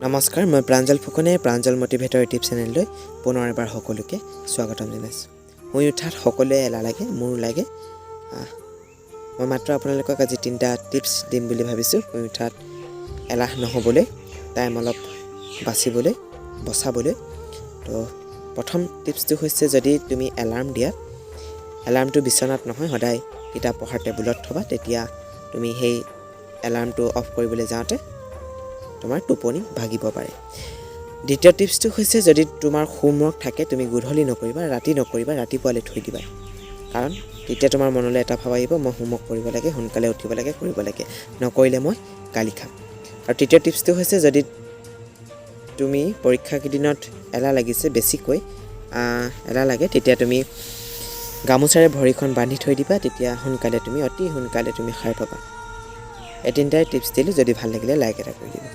নমস্কাৰ, মই প্ৰাঞ্জল ফুকনে প্ৰাঞ্জল মটিভেটৰ ইউটিউব চেনেললৈ পুনৰ এবাৰ সকলোকে স্বাগতম জনাইছোঁ। শুই উঠাত সকলোৱে এলাহ লাগে, মোৰো লাগে। মই মাত্ৰ আপোনালোকক আজি 3টা টিপছ দিম বুলি ভাবিছোঁ শুই উঠাত এলাহ নহ'বলৈ, টাইম অলপ বচাবলৈ। তো প্ৰথম টিপছটো হৈছে, যদি তুমি এলাৰ্ম দিয়া, এলাৰ্মটো বিচনাত নহয়, সদায় কিতাপ পঢ়াৰ টেবুলত থ'বা। তেতিয়া তুমি সেই এলাৰ্মটো অফ কৰিবলৈ যাওঁতে তোমাৰ টোপনি ভাগিব পাৰে। দ্বিতীয় টিপছটো হৈছে, যদি তোমাৰ হোমৱৰ্ক থাকে তুমি গধূলি নকৰিবা, ৰাতি নকৰিবা, ৰাতিপুৱালৈ থৈ দিবা। কাৰণ তেতিয়া তোমাৰ মনলৈ এটা ভাৱ আহিব, মই হোমৱৰ্ক কৰিব লাগে, সোনকালে উঠিব লাগে, কৰিব লাগে, নকৰিলে মই গালি খাম। আৰু তৃতীয় টিপছটো হৈছে, যদি তুমি পৰীক্ষা কেইদিনত এলাহ লাগিছে, বেছিকৈ এলাহ লাগে, তেতিয়া তুমি গামোচাৰে ভৰিখন বান্ধি থৈ দিবা। তেতিয়া অতি সোনকালে তুমি সাৰ পাবা। এই 3টাই টিপছ দিলোঁ। যদি ভাল লাগিলে লাইক এটা কৰি দিবা।